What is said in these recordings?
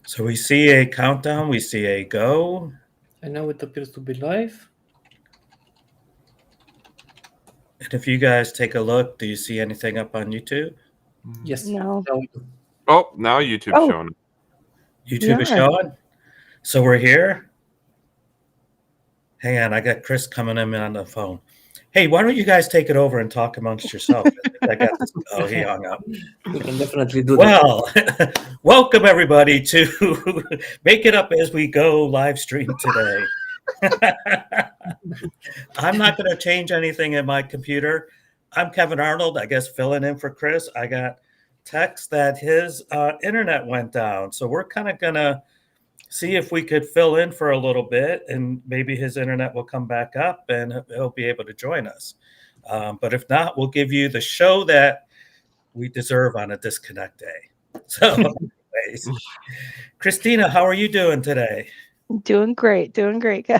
So we see a countdown, we see a go. And now it appears to be live. And if you guys take a look, do you see anything up on YouTube? Yes. No. Now we do. Oh, now YouTube's Oh. showing. YouTube is Yeah. showing. So we're here. Hang on, I got Chris coming in on the phone. Hey, why don't you guys take it over and talk amongst yourselves? I got this. Oh, he hung up. We can definitely do that. Well, welcome everybody to Make It Up As We Go live stream today. I'm not going to change anything in my computer. I'm Kevin Arnold, I guess filling in for Chris. I got text that his internet went down. So we're kind of going to see if we could fill in for a little bit and maybe his internet will come back up and he'll be able to join us. But if not, we'll give you the show that we deserve on a disconnect day. So anyways, Christina, how are you doing today? Doing great, Kevin.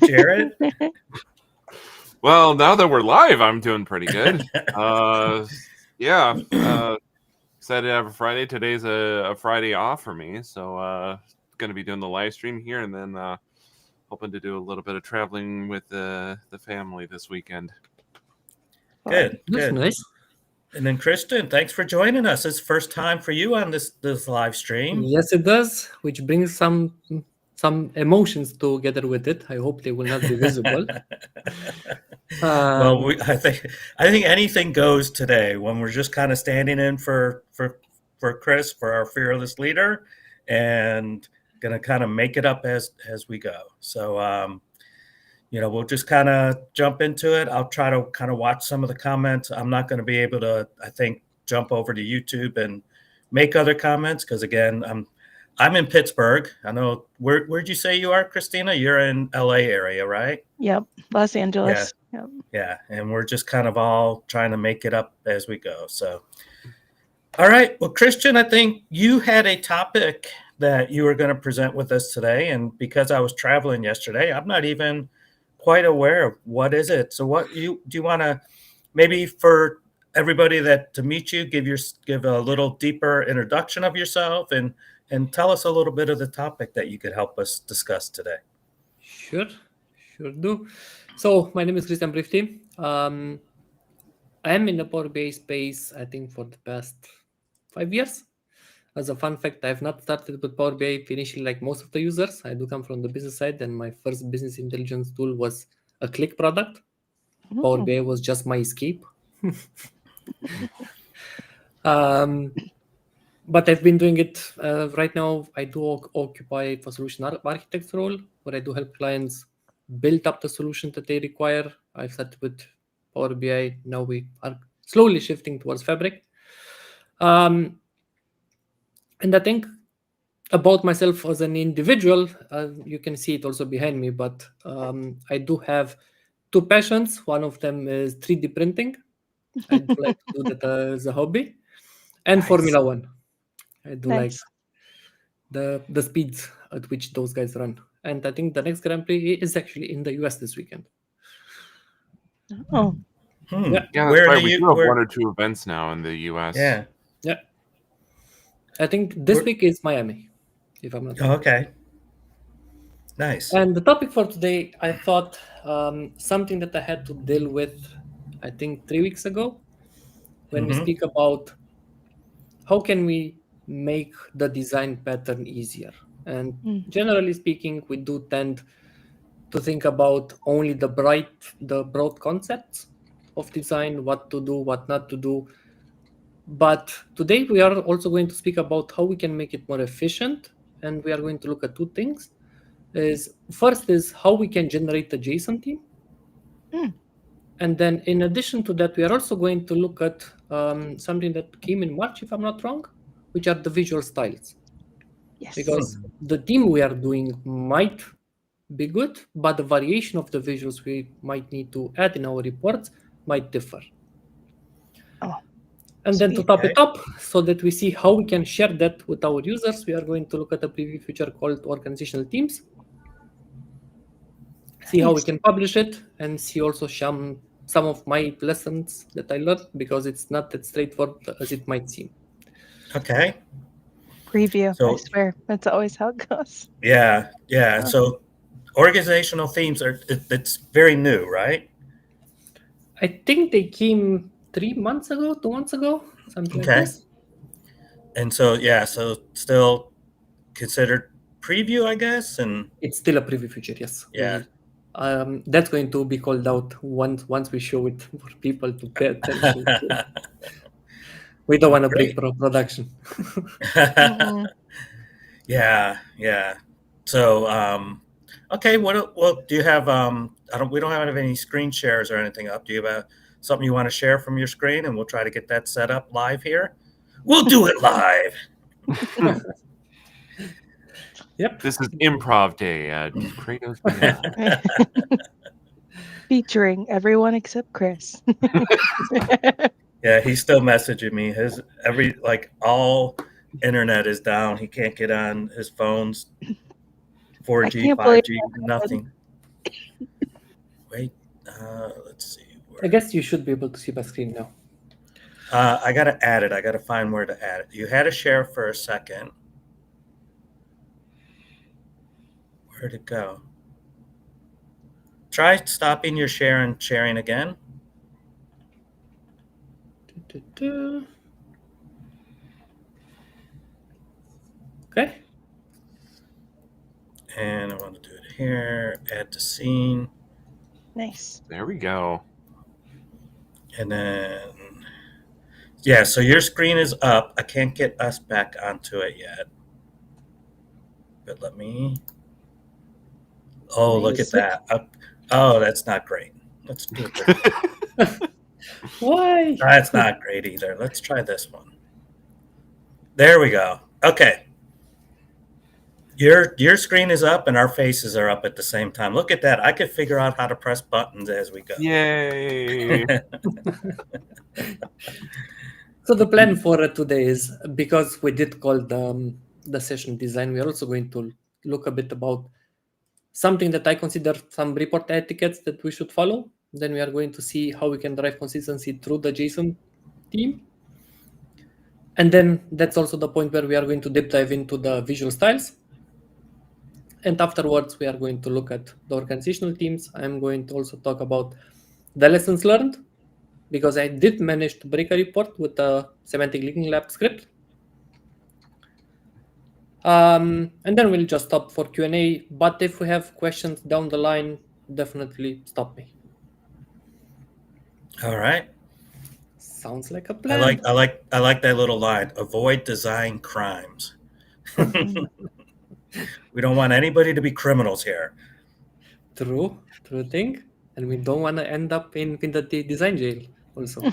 Jared? Well, now that we're live, I'm doing pretty good. Excited to have a Friday. Today's a Friday off for me, so going to be doing the live stream here, and then hoping to do a little bit of traveling with the family this weekend. Good, That's good. nice. And then Kristen, thanks for joining us. It's first time for you on this live stream. Yes, it does, which brings some emotions together with it. I hope they will not be visible. Well, I think anything goes today when we're just kind of standing in for Chris, for our fearless leader, and going to kind of make it up as we go. So, we'll just kind of jump into it. I'll try to kind of watch some of the comments. I'm not going to be able to, I think, jump over to YouTube and make other comments because, again, I'm in Pittsburgh. I know. Where'd you say you are, Christina? You're in LA area, right? Yep, Los Angeles. Yeah. Yep. Yeah, and we're just kind of all trying to make it up as we go. So, all right. Well, Christian, I think you had a topic that you were going to present with us today, and because I was traveling yesterday, I'm not even quite aware of what is it. So, what do you want to maybe for everybody to meet you, give a little deeper introduction of yourself and tell us a little bit of the topic that you could help us discuss today. Sure do. So my name is Cristian Prifti. I am in the Power BI space, I think, for the past 5 years. As a fun fact, I have not started with Power BI initially like most of the users. I do come from the business side, and my first business intelligence tool was a Click product. Power BI was just my escape. But I've been doing it right now. I do occupy a solution architect role where I do help clients build up the solution that they require. I've started with Power BI. Now we are slowly shifting towards Fabric. And I think about myself as an individual, you can see it also behind me, but I do have two passions. One of them is 3D printing. I do like to do that as a hobby. And Nice. Formula One. I do Nice. like the speeds at which those guys run. And I think the next Grand Prix is actually in the US this weekend. Oh, Yeah. Yeah, Where that's right. do We you- do have where- one or two events now in the U.S. Yeah. I think this week is Miami, if I'm not Oh, wrong. okay. Nice. And the topic for today, I thought something that I had to deal with, I think 3 weeks ago, when we speak about how can we make the design pattern easier. And generally speaking, we do tend to think about only the broad concepts of design, what to do, what not to do. But today we are also going to speak about how we can make it more efficient. And we are going to look at two things. First is how we can generate a JSON team. And then in addition to that, we are also going to look at something that came in March, if I'm not wrong, which are the visual styles. yes. Because the theme we are doing might be good, but the variation of the visuals we might need to add in our reports might differ. Oh, and then to sweet. top it up, so that we see how we can share that with our users, we are going to look at a preview feature called organizational teams, see how we can publish it, and see also some of my lessons that I learned, because it's not that straightforward as it might seem. Okay. Preview. I So swear, that's always how it goes. yeah. Oh. So organizational themes it's very new, right? I think they came 3 months ago, 2 months ago, something like Okay. this. And so yeah, so still considered preview, I guess, and It's still a preview feature, yes. yeah. That's going to be called out once we show it for people to pay attention to. We don't want to break production. Mm-mm. Yeah. So okay, well do you have we don't have any screen shares or anything up. Do you have something you want to share from your screen, and we'll try to get that set up live here? We'll do it live. Yep. This is improv day at Kratos. Featuring everyone except Chris. Yeah, he's still messaging me. His all internet is down. He can't get on his phones. 4G, can't believe 5G, nothing. Wait, let's see. I guess you should be able to see my screen now. I gotta add it. I gotta find where to add it. You had to share for a second. Where'd it go? Try stopping your share and sharing again. Okay. And I want to do it here. Add to scene. Nice. There we go. And then, yeah, so your screen is up. I can't get us back onto it yet. But let me. Oh, look at that. Oh, that's not great. Let's do it. Why? That's not great either. Let's try this one. There we go. Okay. Your screen is up and our faces are up at the same time. Look at that. I could figure out how to press buttons as we go. Yay! So the plan for today is, because we did call the session design, we are also going to look a bit about something that I consider some report etiquettes that we should follow. Then we are going to see how we can drive consistency through the JSON theme. And then that's also the point where we are going to deep dive into the visual styles. And afterwards, we are going to look at the organizational themes. I'm going to also talk about the lessons learned, because I did manage to break a report with a semantic linking lab script. And then we'll just stop for Q&A. But if we have questions down the line, definitely stop me. All right. Sounds like a I plan. like that little line. Avoid design crimes. We don't want anybody to be criminals here. True thing. And we don't want to end up in the design jail also.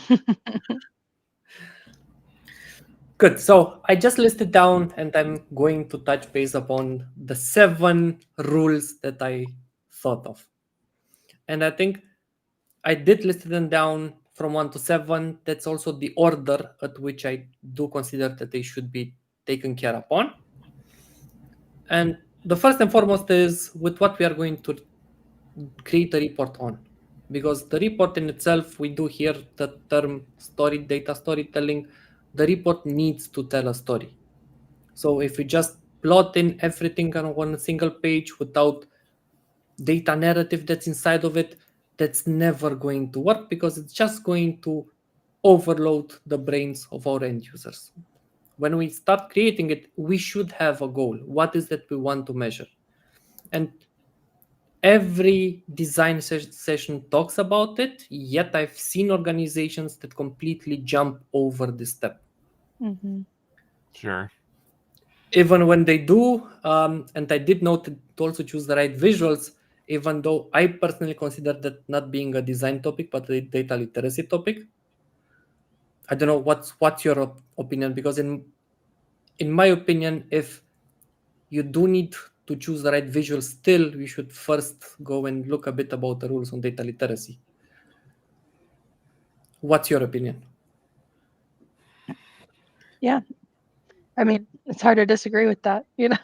Good. So I just listed down, and I'm going to touch base upon the 7 rules that I thought of. And I think I did list them down from 1 to 7. That's also the order at which I do consider that they should be taken care upon. And the first and foremost is with what we are going to create a report on. Because the report in itself, we do hear the term data storytelling. The report needs to tell a story. So if we just plot in everything on a single page without data narrative that's inside of it, that's never going to work, because it's just going to overload the brains of our end users. When we start creating it, we should have a goal. What is that we want to measure? And every design session talks about it, yet I've seen organizations that completely jump over this step. Mm-hmm. Sure. Even when they do, and I did note to also choose the right visuals, even though I personally consider that not being a design topic, but a data literacy topic. I don't know what's your opinion, because in my opinion, if you do need to choose the right visual, still we should first go and look a bit about the rules on data literacy. What's your opinion? Yeah. I mean, it's hard to disagree with that, Yeah.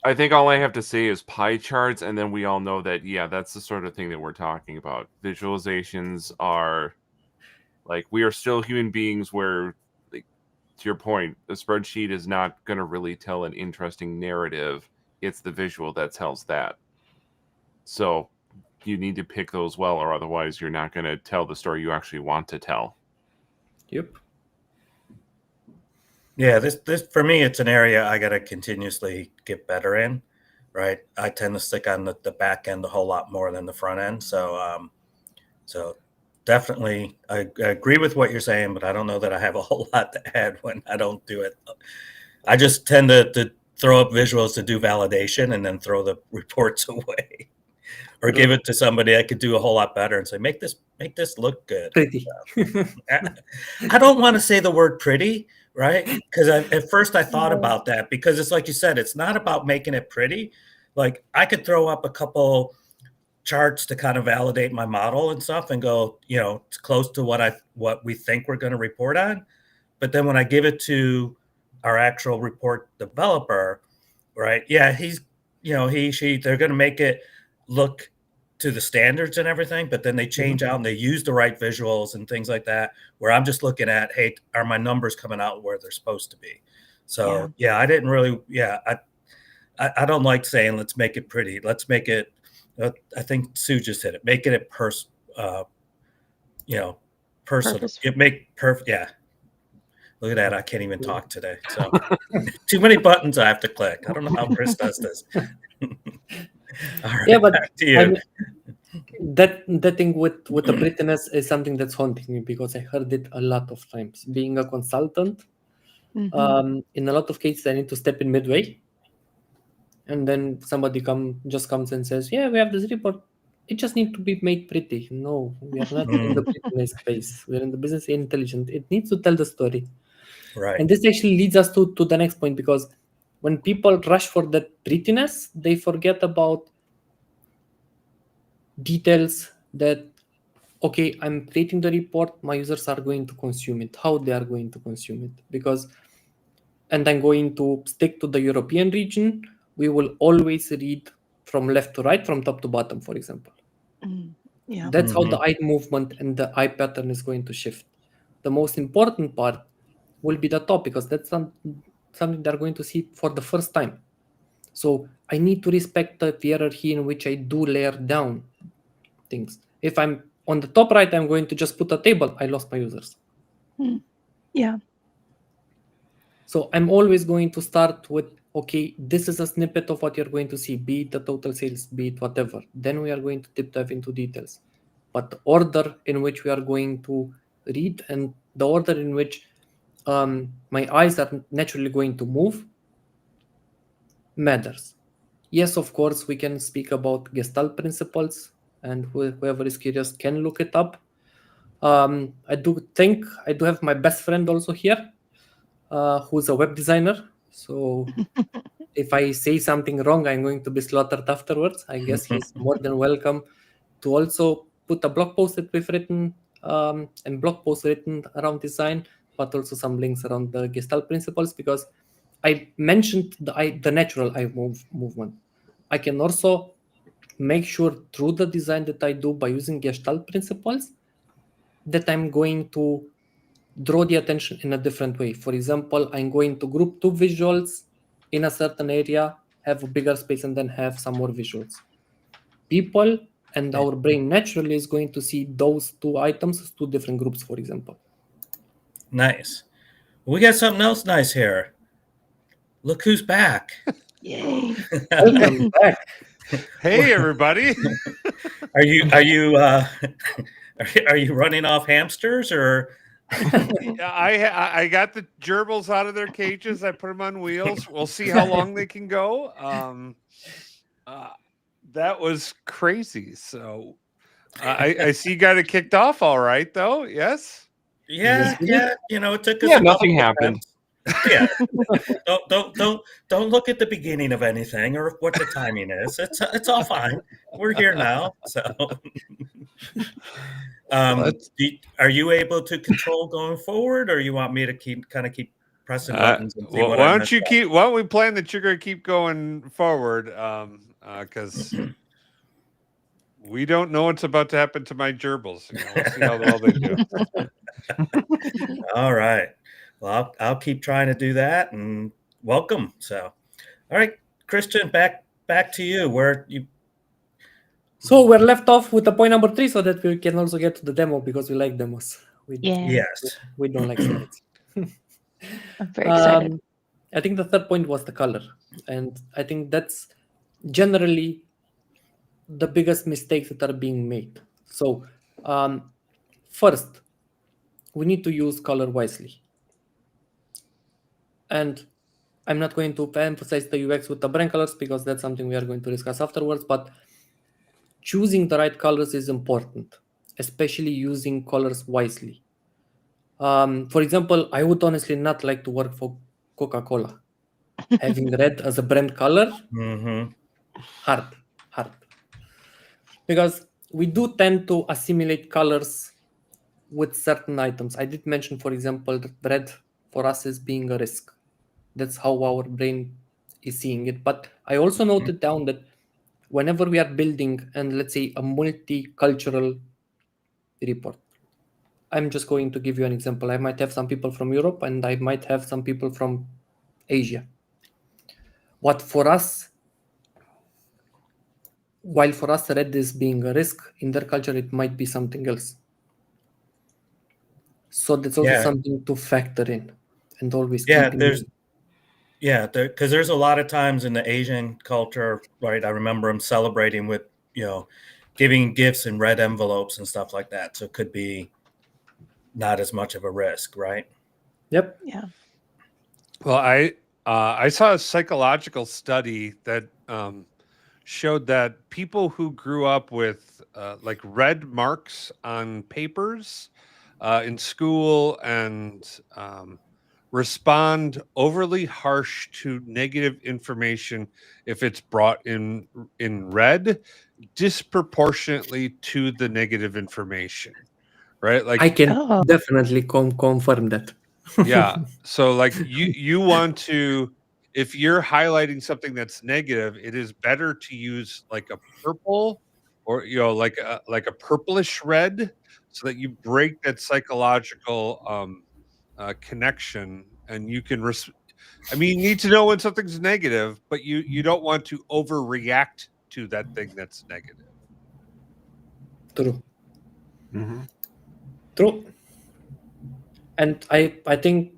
I think all I have to say is pie charts, and then we all know that, yeah, that's the sort of thing that we're talking about. Visualizations are, like, we are still human beings where, like, to your point, the spreadsheet is not going to really tell an interesting narrative. It's the visual that tells that. So you need to pick those well, or otherwise you're not going to tell the story you actually want to tell. Yep. Yeah, this for me, it's an area I got to continuously get better in, right? I tend to stick on the back end a whole lot more than the front end. So definitely, I agree with what you're saying, but I don't know that I have a whole lot to add when I don't do it. I just tend to throw up visuals to do validation and then throw the reports away, or give it to somebody that could do a whole lot better and say, make this look good. Pretty. I don't want to say the word pretty, right? Because at first I thought about that, because it's like you said, it's not about making it pretty. Like, I could throw up a couple charts to kind of validate my model and stuff and go, it's close to what we think we're going to report on. But then when I give it to our actual report developer, right? Yeah, he's, she, they're going to make it look to the standards and everything, but then they change out and they use the right visuals and things like that, where I'm just looking at, hey, are my numbers coming out where they're supposed to be? So I didn't really, I don't like saying, let's make it pretty. Let's make it, I think Sue just hit it. Making it personal. It make perfect. Yeah. Look at that. I can't even talk today. So too many buttons I have to click. I don't know how Chris does this. All right, but back to you. I mean, that thing with the prettiness is something that's haunting me, because I heard it a lot of times. Being a consultant, in a lot of cases, I need to step in midway. And then somebody just comes and says, yeah, we have this report. It just needs to be made pretty. No, we are not in the prettiness space. We're in the business intelligence. It needs to tell the story. Right. And this actually leads us to the next point, because when people rush for that prettiness, they forget about details that, okay, I'm creating the report, my users are going to consume it, how they are going to consume it. And I'm going to stick to the European region. We will always read from left to right, from top to bottom, for example. That's how the eye movement and the eye pattern is going to shift. The most important part will be the top, because that's something they're going to see for the first time. So I need to respect the hierarchy in which I do layer down things. If I'm on the top right, I'm going to just put a table. I lost my users. Yeah. So I'm always going to start with, okay, this is a snippet of what you're going to see, be it the total sales, be it whatever. Then we are going to deep dive into details. But the order in which we are going to read and the order in which my eyes are naturally going to move matters. Yes, of course, we can speak about Gestalt principles, and whoever is curious can look it up. I do have my best friend also here, who's a web designer. So if I say something wrong, I'm going to be slaughtered afterwards. I guess he's more than welcome to also put a blog post that we've written, and blog posts written around design, but also some links around the Gestalt principles, because I mentioned the natural eye movement. I can also make sure through the design that I do by using Gestalt principles that I'm going to draw the attention in a different way. For example, I'm going to group two visuals in a certain area, have a bigger space, and then have some more visuals. People and our brain naturally is going to see those two items as two different groups, for example. Nice. We got something else nice here. Look who's back. Yay. Welcome back. Hey, everybody. Are you running off hamsters, or? I got the gerbils out of their cages. I put them on wheels. We'll see how long they can go. That was crazy. So I see you got it kicked off all right, though. Yes? Yeah. It took us. Yeah, nothing happened. Yeah. Don't look at the beginning of anything or what the timing is. It's all fine. We're here now. So are you able to control going forward, or you want me to keep pressing buttons and see why don't we plan that you're going to keep going forward? Because we don't know what's about to happen to my gerbils. We'll see how well they do. All right. Well, I'll keep trying to do that, and welcome. So, all right, Christian, back to you. Where you? So we're left off with the point number 3, so that we can also get to the demo because we like demos. Yeah. Yes. We don't like slides. I'm very excited. I think the third point was the color, and I think that's generally the biggest mistakes that are being made. So, first, we need to use color wisely. And I'm not going to emphasize the UX with the brand colors because that's something we are going to discuss afterwards, but choosing the right colors is important, especially using colors wisely. For example, I would honestly not like to work for Coca-Cola. Having red as a brand color, Mm-hmm. hard. Because we do tend to assimilate colors with certain items. I did mention, for example, that red for us is being a risk. That's how our brain is seeing it. But I also noted down that whenever we are building, and let's say a multicultural report, I'm just going to give you an example. I might have some people from Europe and I might have some people from Asia. What for us, while for us red is being a risk, in their culture it might be something else. So that's also something to factor in and always keep in mind. Because there's a lot of times in the Asian culture, right? I remember them celebrating with, giving gifts in red envelopes and stuff like that. So it could be not as much of a risk, right? Yep. Yeah. Well, I saw a psychological study that showed that people who grew up with like red marks on papers in school and respond overly harsh to negative information if it's brought in red disproportionately to the negative information, right? Like I can definitely confirm that. yeah. So like you want to, if you're highlighting something that's negative, it is better to use like a purple or like a purplish red so that you break that psychological connection and you can I mean, you need to know when something's negative, but you don't want to overreact to that thing that's negative. True. Mm-hmm. True. And I think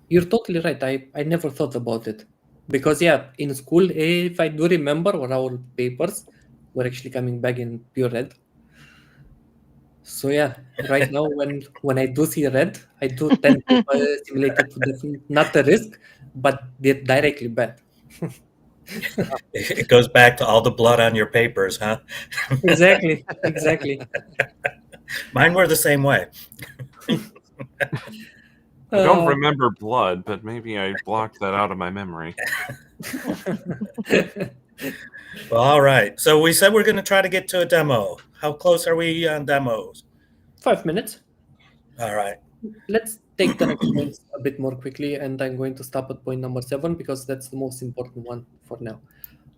you're totally right. I never thought about it. Because in school, if I do remember, our papers were actually coming back in pure red. So right now when I do see red, I do tend to assimilate it to definitely not a risk, but directly bad. It goes back to all the blood on your papers, huh? Exactly. Mine were the same way. I don't remember blood, but maybe I blocked that out of my memory. Well, all right. So we said we're going to try to get to a demo. How close are we on demos? 5 minutes. All right. Let's take the next points a bit more quickly, and I'm going to stop at point number 7 because that's the most important one for now.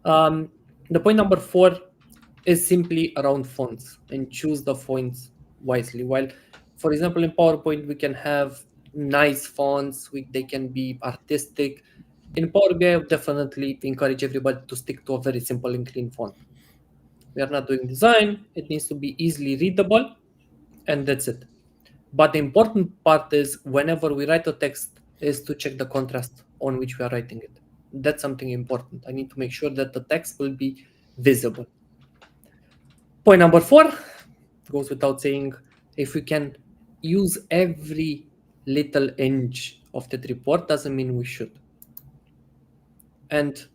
The point number 4 is simply around fonts, and choose the fonts wisely. While, for example, in PowerPoint, we can have nice fonts, they can be artistic. In Power BI, I would definitely encourage everybody to stick to a very simple and clean font. We are not doing design, it needs to be easily readable, and that's it. But the important part is whenever we write a text is to check the contrast on which we are writing it. That's something important. I need to make sure that the text will be visible. Point number 4 goes without saying, if we can use every little inch of that report, doesn't mean we should. And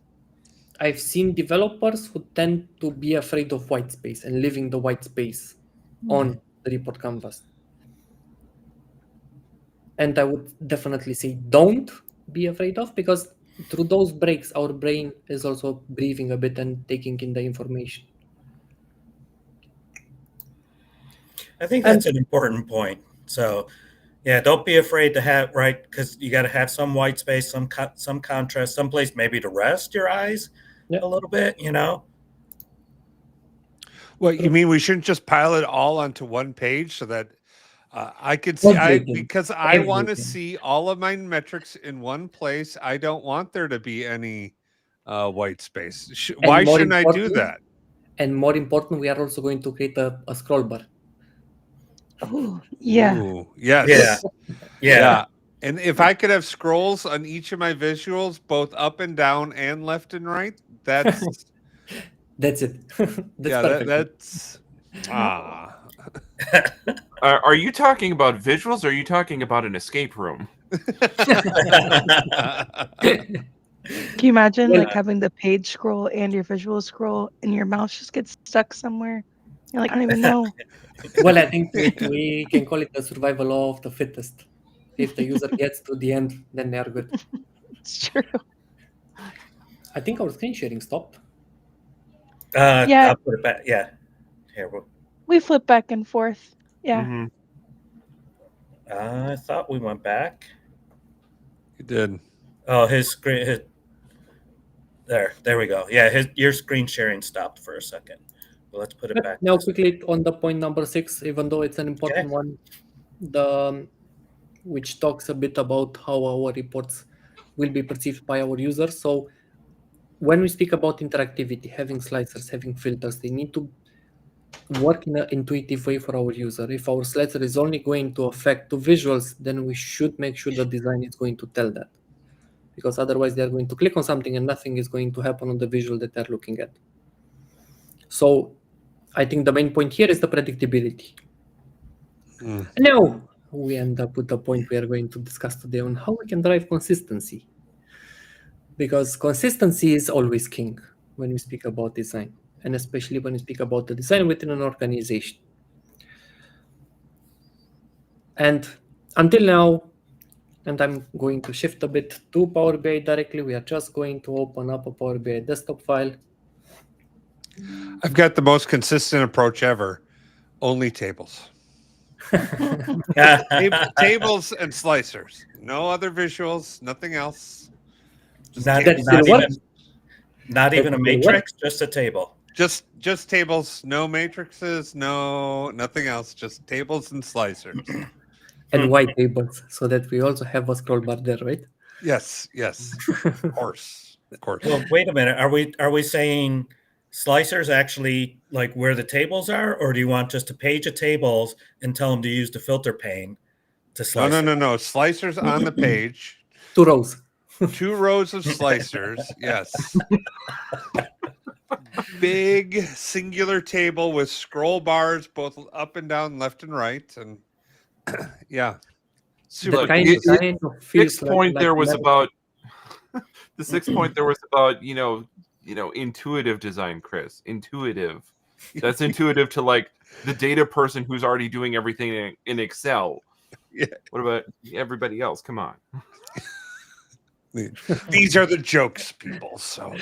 I've seen developers who tend to be afraid of white space and leaving the white space on the report canvas. And I would definitely say don't be afraid of, because through those breaks, our brain is also breathing a bit and taking in the information. I think that's an important point. So, don't be afraid to have, right, because you got to have some white space, some contrast, some place maybe to rest your eyes a little bit, Well, you mean we shouldn't just pile it all onto one page so that I could see Everything. because I want to Everything. see all of my metrics in one place. I don't want there to be any white space. Why more shouldn't I do importantly- that? And more important, we are also going to create a scroll bar. Oh, yeah. Ooh, yes. Yeah. And if I could have scrolls on each of my visuals, both up and down and left and right, that's That's it. That's yeah, perfect. that's ah. Are you talking about visuals or are you talking about an escape room? Can you imagine Well, like having the page scroll and your visual scroll and your mouse just gets stuck somewhere? You're like, I don't even know. well, I think we can call it the survival of the fittest. If the user gets to the end, then they are good. It's true. I think our screen sharing stopped. Yeah. I'll put it back. Yeah. Here. We flip back and forth. Yeah. Mm-hmm. I thought we went back. You did. Oh, his screen. There we go. Yeah, your screen sharing stopped for a second. Well, let's put it But back. now quickly on the point number 6, even though it's an important one, which talks a bit about how our reports will be perceived by our users. So when we speak about interactivity, having slicers, having filters, they need to work in an intuitive way for our user. If our slicer is only going to affect the visuals, then we should make sure the design is going to tell that. Because otherwise they are going to click on something and nothing is going to happen on the visual that they're looking at. So I think the main point here is the predictability. Now we end up with the point we are going to discuss today on how we can drive consistency. Because consistency is always king when we speak about design, and especially when we speak about the design within an organization. And until now, and I'm going to shift a bit to Power BI directly, we are just going to open up a Power BI desktop file. I've got the most consistent approach ever. Only tables. Tables and slicers. No other visuals, nothing else. Just Not, tables. not still even, not even a matrix, just a table. Just tables, no matrices, nothing else, just tables and slicers. And white tables, so that we also have a scroll bar there, right? Yes, of course. Well, wait a minute. Are we saying slicers actually like where the tables are, or do you want just a page of tables and tell them to use the filter pane to slice? No. Slicers on the page. 2 rows. 2 rows of slicers. Yes. Big singular table with scroll bars both up and down, left and right, and yeah. The kind of design feels Sixth point there was level. about the 6th point there was about intuitive design, Chris. Intuitive. That's intuitive to like the data person who's already doing everything in Excel. Yeah. What about everybody else? Come on. These are the jokes, people. So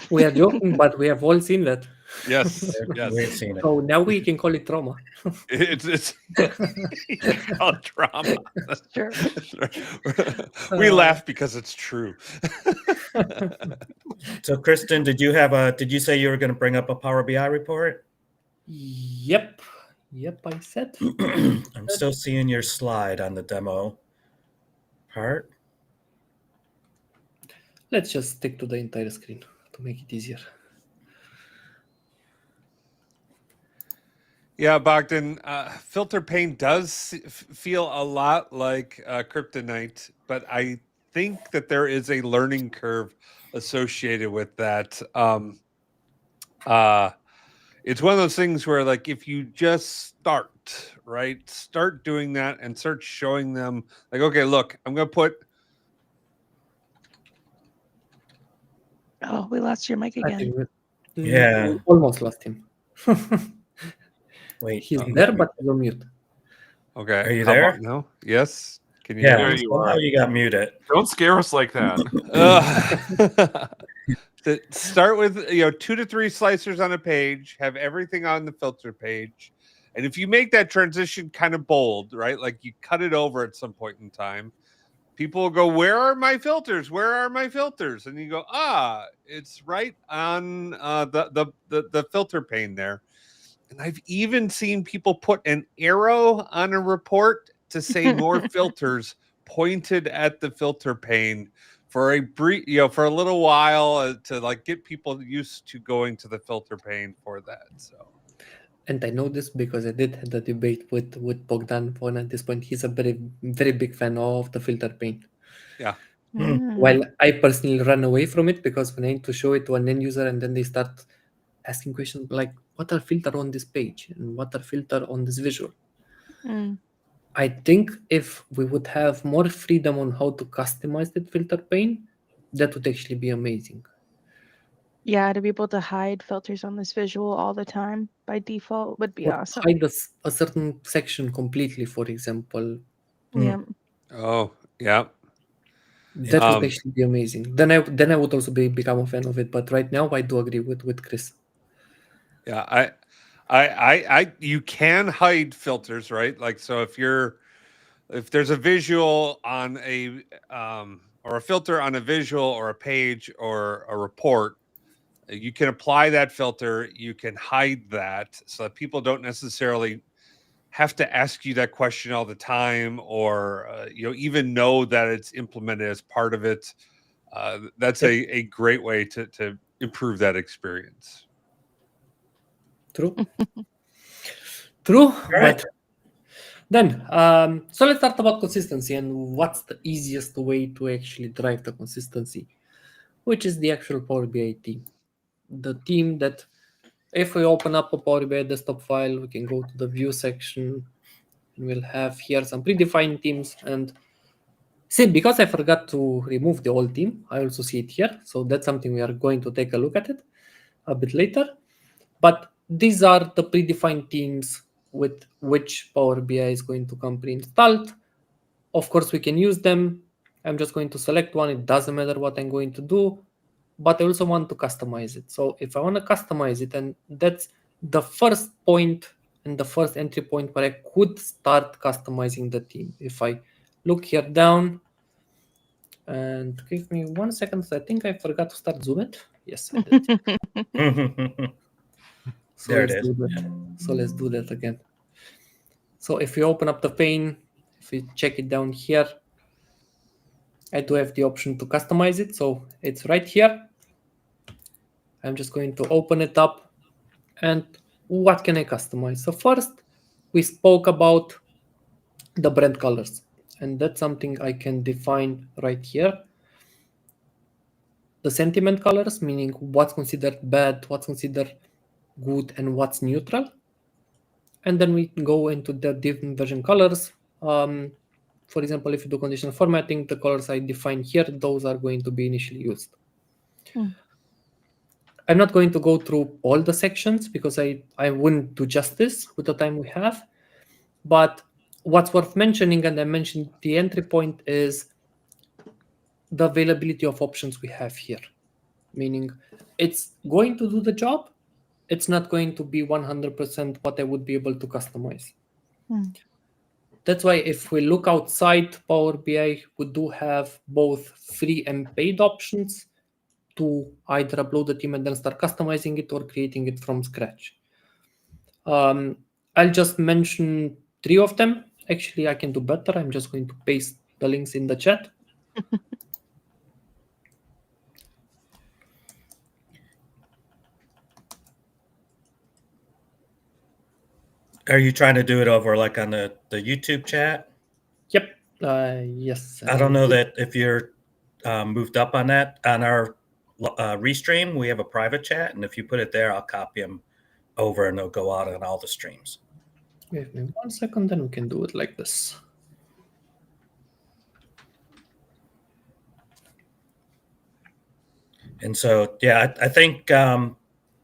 We are joking, but we have all seen that. yes. We've seen it. So now we can call it trauma. It's called drama. Sure. We laugh because it's true. So, Kristen, did you say you were going to bring up a Power BI report? Yep, I said. I'm still seeing your slide on the demo part. Let's just stick to the entire screen to make it easier. Yeah, Bogdan, filter pane does feel a lot like Kryptonite, but I think that there is a learning curve associated with that. It's one of those things where, like, if you just start doing that and start showing them, like, okay, look, I'm going to put. Oh, we lost your mic again. Yeah. We almost lost him. Wait, He's there, but he's on mute. Okay. Are you How there? about now? Yes. Can you Yeah, hear me? you somehow are. you got muted. Don't scare us like that. Start with 2 to 3 slicers on a page, have everything on the filter page, and if you make that transition kind of bold, right, like you cut it over at some point in time, people will go, where are my filters, and you go, it's right on the filter pane there. And I've even seen people put an arrow on a report to say more filters pointed at the filter pane for a brief, for a little while to like get people used to going to the filter pane for that. So, And I know this because I did have the debate with Bogdan. At this point, he's a very big fan of the filter pane. yeah. While I personally run away from it because when I need to show it to an end user and then they start asking questions like, what are filter on this page and what are filter on this visual? I think if we would have more freedom on how to customize that filter pane, that would actually be amazing. Yeah, to be able to hide filters on this visual all the time by default would be Or awesome. hide a certain section completely, for example. Yeah. Oh, yeah. That would actually be amazing. Then I would also become a fan of it. But right now, I do agree with Chris. Yeah, I you can hide filters, right? Like, so if there's a visual on a or a filter on a visual or a page or a report, you can apply that filter. You can hide that so that people don't necessarily have to ask you that question all the time, or even know that it's implemented as part of it. That's a great way to improve that experience. True. True. Right. But then, so let's start about consistency and what's the easiest way to actually drive the consistency, which is the actual Power BI team. The team that if we open up a Power BI desktop file, we can go to the view section and we'll have here some predefined teams. And see, because I forgot to remove the old team, I also see it here. So that's something we are going to take a look at it a bit later. But these are the predefined teams with which Power BI is going to come pre-installed. Of course, we can use them. I'm just going to select one. It doesn't matter what I'm going to do, but I also want to customize it. So if I want to customize it, and that's the first point and the first entry point where I could start customizing the theme. If I look here down, and give me 1 second, I think I forgot to start Zoom it. Yes, I did. So There it let's is. do that. So let's do that again. So if you open up the pane, if you check it down here, I do have the option to customize it. So it's right here. I'm just going to open it up. And what can I customize? So first, we spoke about the brand colors. And that's something I can define right here. The sentiment colors, meaning what's considered bad, what's considered good, and what's neutral. And then we go into the different version colors. For example, if you do conditional formatting, the colors I define here, those are going to be initially used. I'm not going to go through all the sections because I wouldn't do justice with the time we have. But what's worth mentioning, and I mentioned the entry point, is the availability of options we have here. Meaning it's going to do the job. It's not going to be 100% what I would be able to customize. That's why if we look outside Power BI, we do have both free and paid options to either upload the theme and then start customizing it or creating it from scratch. I'll just mention 3 of them. Actually, I can do better. I'm just going to paste the links in the chat. Are you trying to do it over like on the YouTube chat? Yep. Yes. I don't know that if you're moved up on that. On our restream, we have a private chat, and if you put it there, I'll copy them over, and they'll go out on all the streams. Give me 1 second, then we can do it like this. And so, yeah, I think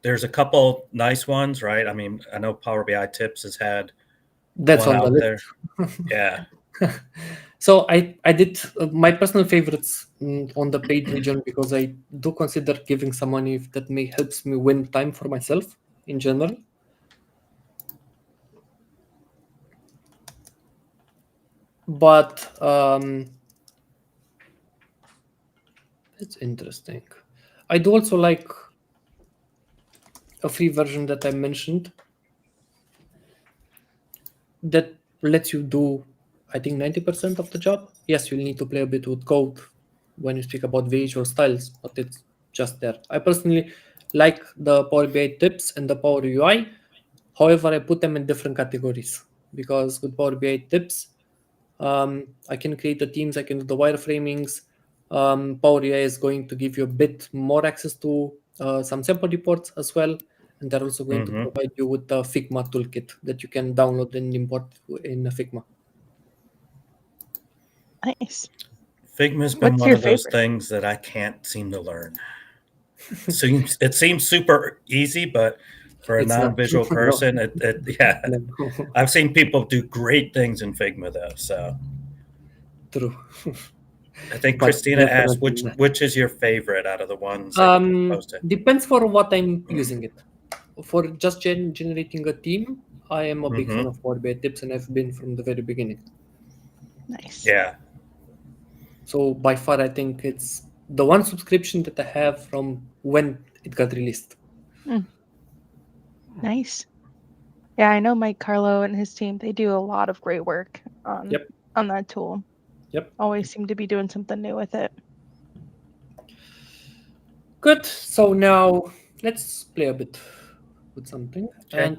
there's a couple nice ones, right? I mean, I know Power BI Tips has had That's one on the out list. there. Yeah. So I did my personal favorites on the paid region because I do consider giving some money if that may helps me win time for myself in general. But it's interesting. I do also like a free version that I mentioned. that lets you do, I think, 90% of the job. Yes, you'll need to play a bit with code when you speak about visual styles, but it's just there. I personally like the Power BI tips and the Power UI. However, I put them in different categories because with Power BI tips, I can create the teams, I can do the wireframings. Power UI is going to give you a bit more access to some sample reports as well. And they're also going to provide you with the Figma toolkit that you can download and import in Figma. Nice. Figma's been What's one your of those favorite? things that I can't seem to learn. It seems super easy, but for a It's not. non-visual No. person, yeah. No. I've seen people do great things in Figma though. So True. I think But Christina asked definitely not. which is your favorite out of the ones that you posted. Depends for what I'm using it. For just generating a team, I am a big fan of Power BI tips, and I've been from the very beginning. Nice. Yeah. So by far, I think it's the one subscription that I have from when it got released. Nice. Yeah, I know Mike Carlo and his team, they do a lot of great work on that tool. Yep. Always seem to be doing something new with it. Good. So now let's play a bit with something. Okay. And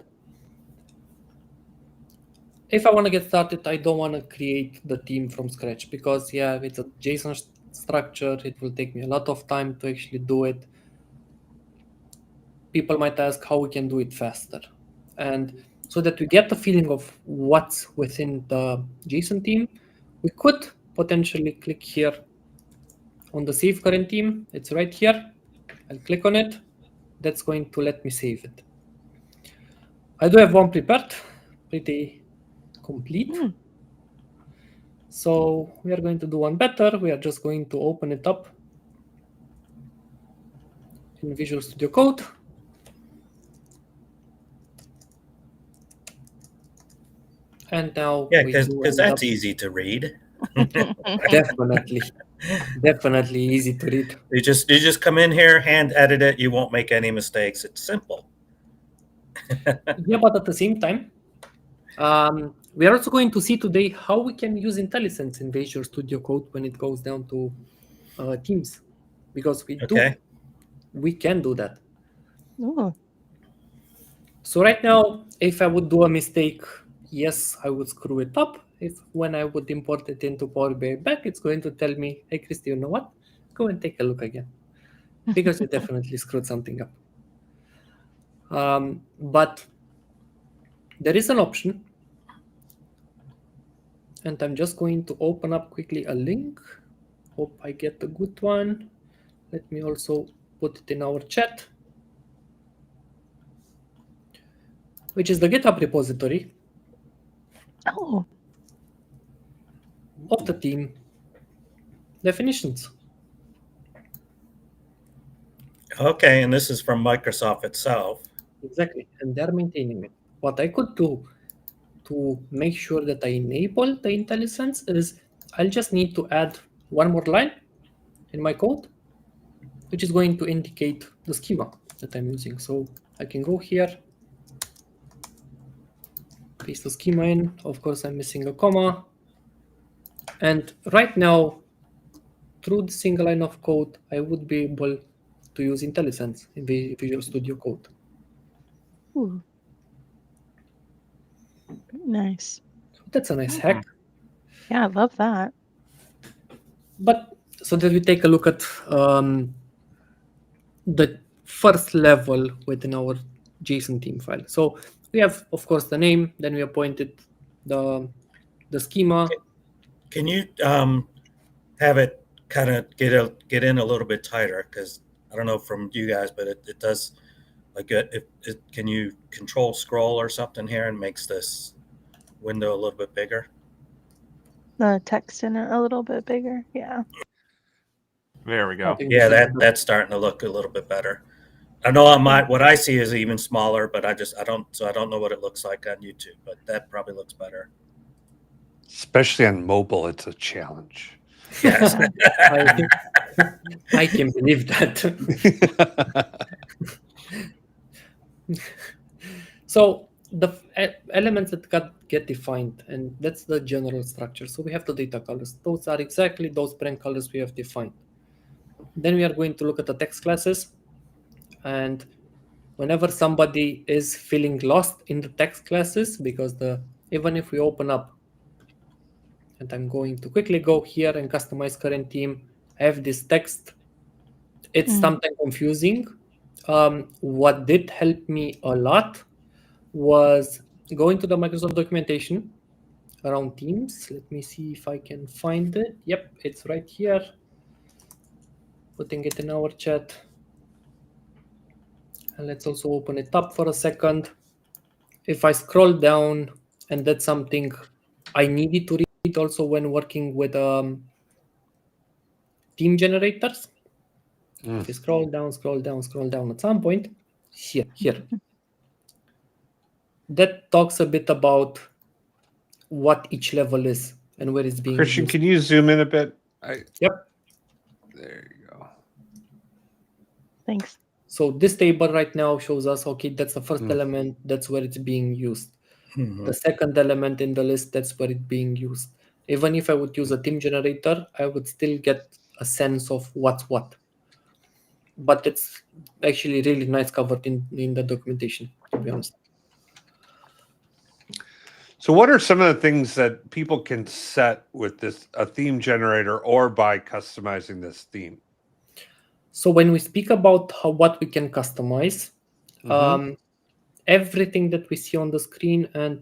if I want to get started, I don't want to create the team from scratch because, yeah, it's a JSON structure. It will take me a lot of time to actually do it. People might ask how we can do it faster. And so that we get the feeling of what's within the JSON team, we could potentially click here on the Save Current Team. It's right here. I'll click on it. That's going to let me save it. I do have one prepared, pretty complete. So we are going to do one better. We are just going to open it up in Visual Studio Code. And now because that's easy to read. Definitely easy to read. You just come in here, hand edit it. You won't make any mistakes. It's simple. Yeah, but at the same time, we are also going to see today how we can use IntelliSense in Visual Studio Code when it goes down to teams, because we can do that. Ooh. So right now, if I would do a mistake, yes, I would screw it up. If when I would import it into Power BI back, it's going to tell me, hey, Christy, you know what? Go and take a look again, because you definitely screwed something up. But there is an option, and I'm just going to open up quickly a link. Hope I get a good one. Let me also put it in our chat, which is the GitHub repository of the team definitions. Okay, and this is from Microsoft itself. Exactly, and they're maintaining it. What I could do to make sure that I enable the IntelliSense is I'll just need to add one more line in my code, which is going to indicate the schema that I'm using. So I can go here, paste the schema in. Of course, I'm missing a comma. And right now, through the single line of code, I would be able to use IntelliSense in Visual Studio Code. Ooh. Nice. So that's a nice hack. Yeah, I love that. But so that we take a look at the first level within our JSON team file. So we have, of course, the name, then we appointed the schema. Can you have it kind of get in a little bit tighter? Because I don't know from you guys, but it does like can you control scroll or something here and makes this window a little bit bigger? The text in it a little bit bigger. Yeah. There we go. Yeah, that's starting to look a little bit better. I know what I see is even smaller, but I don't know what it looks like on YouTube, but that probably looks better. Especially on mobile, it's a challenge. Yes. I can believe that. So the elements that get defined, and that's the general structure. So we have the data colors. Those are exactly those brand colors we have defined. Then we are going to look at the text classes, and whenever somebody is feeling lost in the text classes, because even if we open up, and I'm going to quickly go here and customize current theme, I have this text. It's something confusing. What did help me a lot was going to the Microsoft documentation around themes. Let me see if I can find it. Yep, it's right here. Putting it in our chat. And let's also open it up for a second. If I scroll down, and that's something I needed to read also when working with theme generators. If you scroll down at some point, here. That talks a bit about what each level is and where it's being Christian, used. can you zoom in a bit? Yep. There you go. Thanks. So this table right now shows us, okay, that's the first element, that's where it's being used. The second element in the list, that's where it's being used. Even if I would use a theme generator, I would still get a sense of what's what. But it's actually really nice covered in the documentation, to be honest. So what are some of the things that people can set with a theme generator or by customizing this theme? So when we speak about what we can customize, everything that we see on the screen, and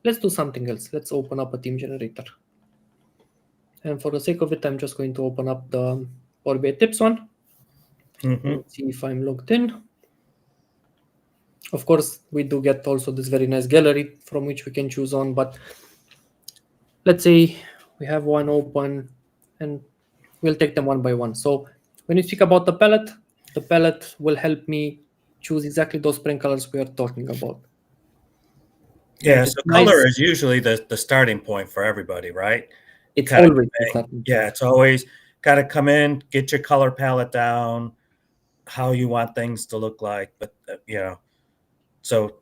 let's do something else. Let's open up a theme generator. And for the sake of it, I'm just going to open up the Power BI tips one. Let's see if I'm logged in. Of course, we do get also this very nice gallery from which we can choose on, but let's say we have one open and we'll take them one by one. So when you speak about the palette will help me choose exactly those brand colors we are talking about. Yeah, so color is usually the starting point for everybody, right? It's always the starting point. Yeah, it's always got to come in, get your color palette down, how you want things to look like. But, so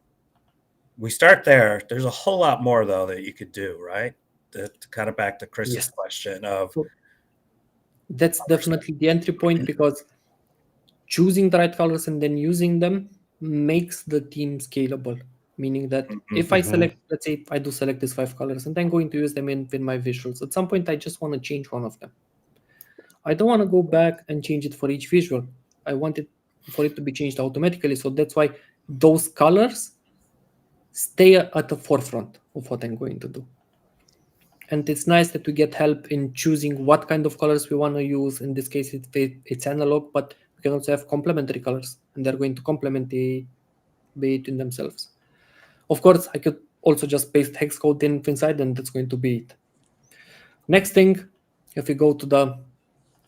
we start there. There's a whole lot more, though, that you could do, right? To kind of back to Chris's question of. So that's definitely the entry point, because choosing the right colors and then using them makes the theme scalable. Meaning that if I select, let's say I do select these 5 colors and I'm going to use them in my visuals, at some point I just want to change one of them. I don't want to go back and change it for each visual. I want it for it to be changed automatically. So that's why those colors stay at the forefront of what I'm going to do. And it's nice that we get help in choosing what kind of colors we want to use. In this case, it's analog, but we can also have complementary colors, and they're going to complement between themselves. Of course, I could also just paste hex code inside, and that's going to be it. Next thing, if we go to the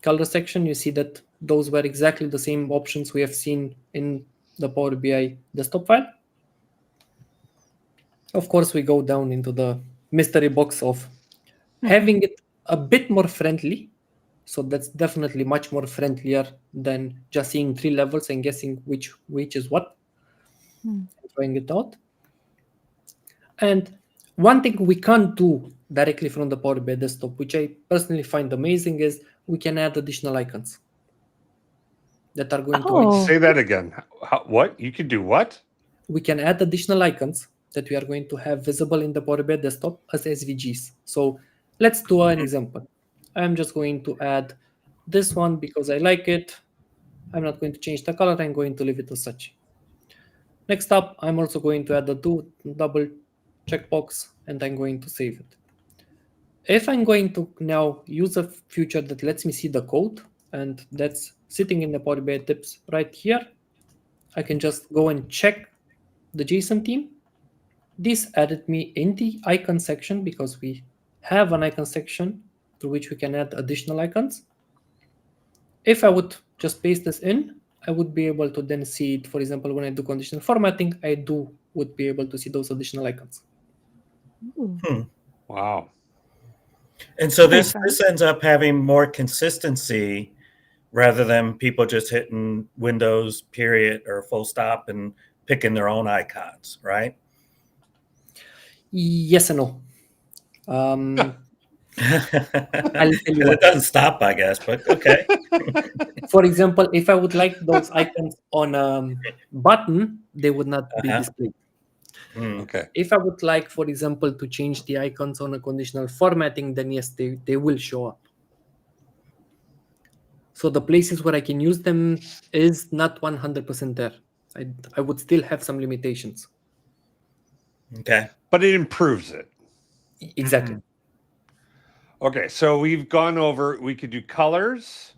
color section, you see that those were exactly the same options we have seen in the Power BI desktop file. Of course, we go down into the mystery box of having it a bit more friendly. So that's definitely much more friendlier than just seeing 3 levels and guessing which is what. Trying it out. And one thing we can't do directly from the Power BI desktop, which I personally find amazing, is we can add additional icons that are going to... Say that again. What? You can do what? We can add additional icons that we are going to have visible in the Power BI desktop as SVGs. So let's do an example. I'm just going to add this one because I like it. I'm not going to change the color. I'm going to leave it as such. Next up, I'm also going to add a double checkbox, and I'm going to save it. If I'm going to now use a feature that lets me see the code, and that's sitting in the Power BI tips right here, I can just go and check the JSON theme. This added me in the icon section because we have an icon section through which we can add additional icons. If I would just paste this in, I would be able to then see it. For example, when I do conditional formatting, would be able to see those additional icons. Wow. And so this ends up having more consistency rather than people just hitting Windows period or full stop and picking their own icons, right? Yes and no. I'll tell you Because what. it doesn't stop, I guess, but okay. For example, if I would like those icons on a button, they would not be Uh-huh. displayed. Okay. If I would like, for example, to change the icons on a conditional formatting, then yes, they will show up. So the places where I can use them is not 100% there. I would still have some limitations. Okay. But it improves it. Exactly. Okay, so we've gone over, we could do colors,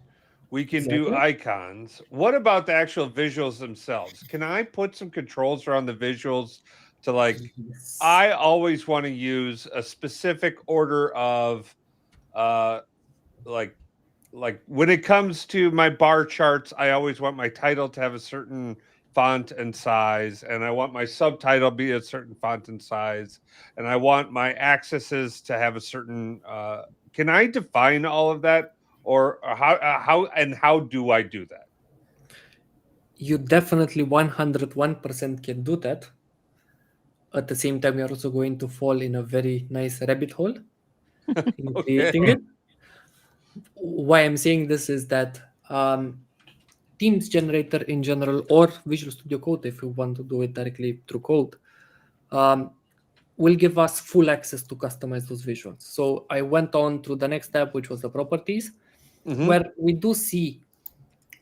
we can do Exactly. icons. What about the actual visuals themselves? Can I put some controls around the visuals to like, Yes. I always want to use a specific order of like when it comes to my bar charts, I always want my title to have a certain font and size, and I want my subtitle be a certain font and size, and I want my axes to have a certain can I define all of that, or how do I do that? You definitely 101% can do that. At the same time, you're also going to fall in a very nice rabbit hole in creating it. Why I'm saying this is that Teams generator in general, or Visual Studio Code, if you want to do it directly through code, will give us full access to customize those visuals. So I went on to the next tab, which was the properties, where we do see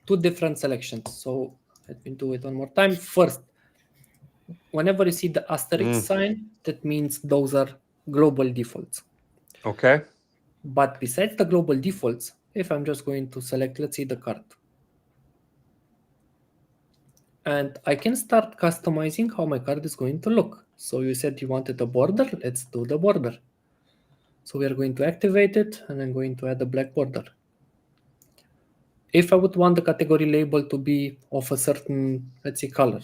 two different selections. So let me do it one more time. First, whenever you see the asterisk sign, that means those are global defaults. Okay. But besides the global defaults, if I'm just going to select, let's say, the card, and I can start customizing how my card is going to look. So you said you wanted a border, let's do the border. So we are going to activate it, and I'm going to add a black border. If I would want the category label to be of a certain, let's say, color,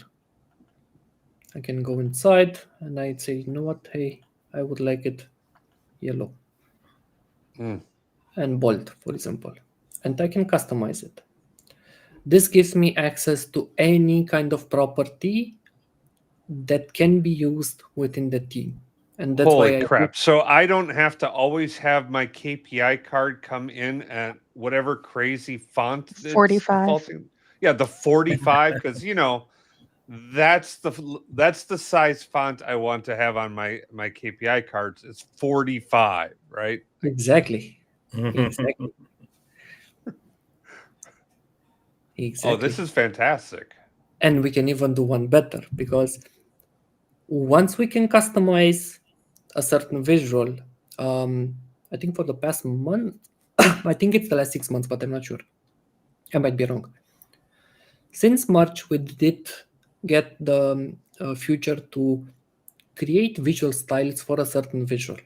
I can go inside and I'd say, you know what, hey, I would like it yellow and bold, for example, and I can customize it. This gives me access to any kind of property that can be used within the team. And that's Holy why crap. So I don't have to always have my KPI card come in at whatever crazy font it's 45. defaulting. Yeah, the 45, because that's the size font I want to have on my KPI cards. It's 45, right? Exactly. Exactly. Oh, this is fantastic. And we can even do one better, because once we can customize a certain visual, I think for the past month, I think it's the last 6 months, but I'm not sure. I might be wrong. Since March, we did get the feature to create visual styles for a certain visual.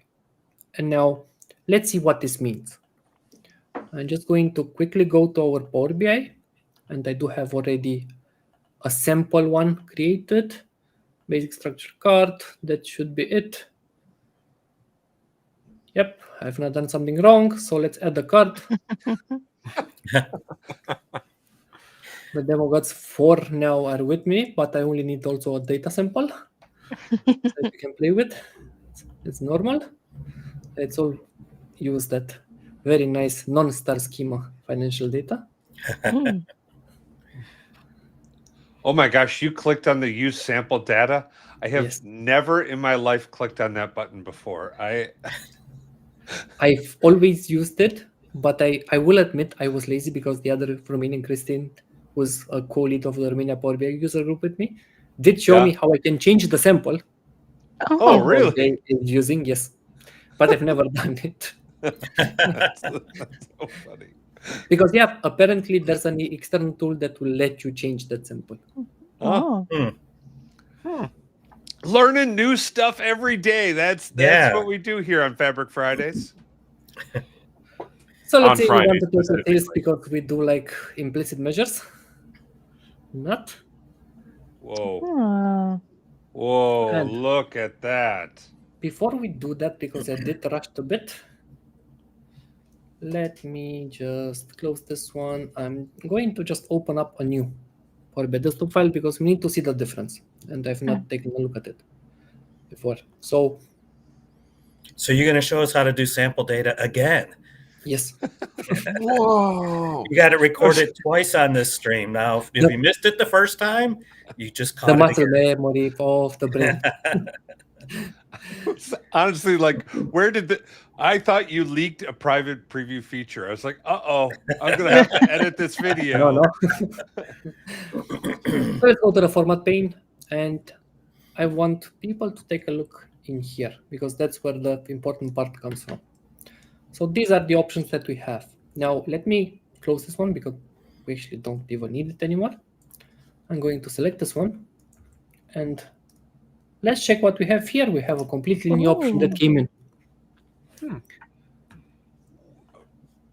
And now let's see what this means. I'm just going to quickly go to our Power BI, and I do have already a sample one created. Basic structure card, that should be it. Yep, I've not done something wrong, so let's add the card. The demo gods 4 now are with me, but I only need also a data sample so that we can play with. It's normal. Let's all use that very nice non-star schema financial data. Oh my gosh, you clicked on the use sample data. I have never in my life clicked on that button before. I've always used it, but I will admit I was lazy because the other Romanian Christian, who's a co-lead of the Romania Power BI user group with me, did show me how I can change the sample. Oh, really? Using, yes. But I've never done it. That's so funny. Because, apparently there's an external tool that will let you change that sample. Learning new stuff every day. That's what we do here on Fabric Fridays. So let's say we want to do this because we do like implicit measures. Not. Whoa. Whoa, and look at that. Before we do that, because I did rush a bit, let me just close this one. I'm going to just open up a new Power BI desktop file because we need to see the difference. And I've not taken a look at it before. So So you're going to show us how to do sample data again. Yes. Whoa! You got it recorded twice on this stream. Now, if you missed it the first time, you just The caught it muscle again. memory of the brain. Honestly, like, where did the? I thought you leaked a private preview feature. I was like, I'm gonna have to edit this video. No. So let's go to the format pane, and I want people to take a look in here because that's where the important part comes from. So these are the options that we have. Now let me close this one because we actually don't even need it anymore. I'm going to select this one, and let's check what we have here. We have a completely new option that came in.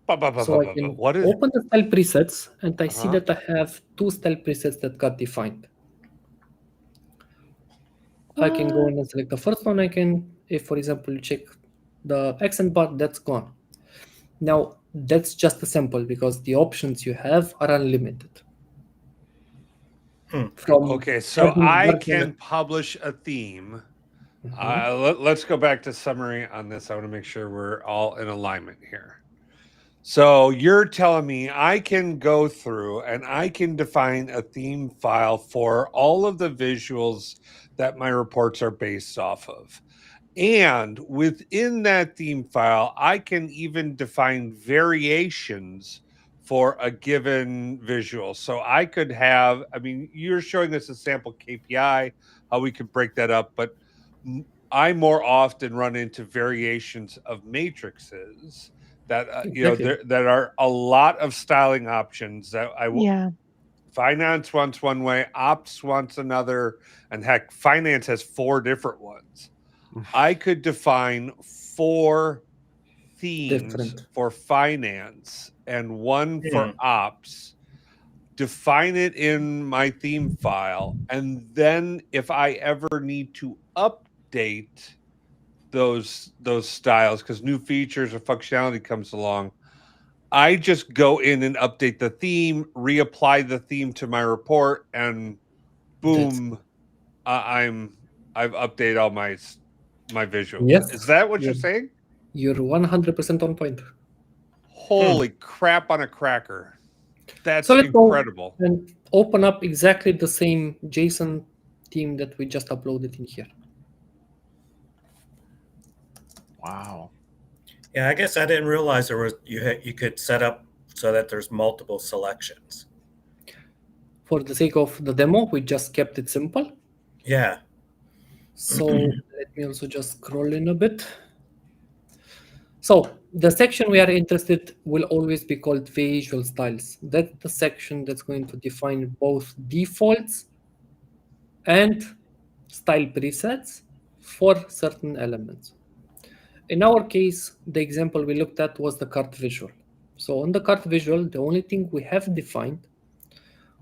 So I can What is? open the style presets, and I see that I have 2 style presets that got defined. I can go in and select the first one. I can, if for example, you check the accent bar, that's gone. Now that's just a sample because the options you have are unlimited. Okay, so I can publish a theme. Let's go back to summary on this. I want to make sure we're all in alignment here. So you're telling me I can go through and I can define a theme file for all of the visuals that my reports are based off of. And within that theme file, I can even define variations for a given visual. So I could have, I mean, you're showing us a sample KPI, how we could break that up, but I more often run into variations of matrices that that are a lot of styling options that finance wants one way, ops wants another, and heck, finance has 4 different ones. I could define 4 themes for finance and 1 for ops, define it in my theme file, and then if I ever need to update those styles because new features or functionality comes along, I just go in and update the theme, reapply the theme to my report, and boom, I've updated all my visuals. Yes. Is that what you're saying? You're 100% on point. Holy crap on a cracker. That's incredible. Go and open up exactly the same JSON theme that we just uploaded in here. Wow. Yeah, I guess I didn't realize there was you could set up so that there's multiple selections. For the sake of the demo, we just kept it simple. Yeah. So let me also just scroll in a bit. So the section we are interested will always be called visual styles. That's the section that's going to define both defaults and style presets for certain elements. In our case, the example we looked at was the cart visual. So on the cart visual, the only thing we have defined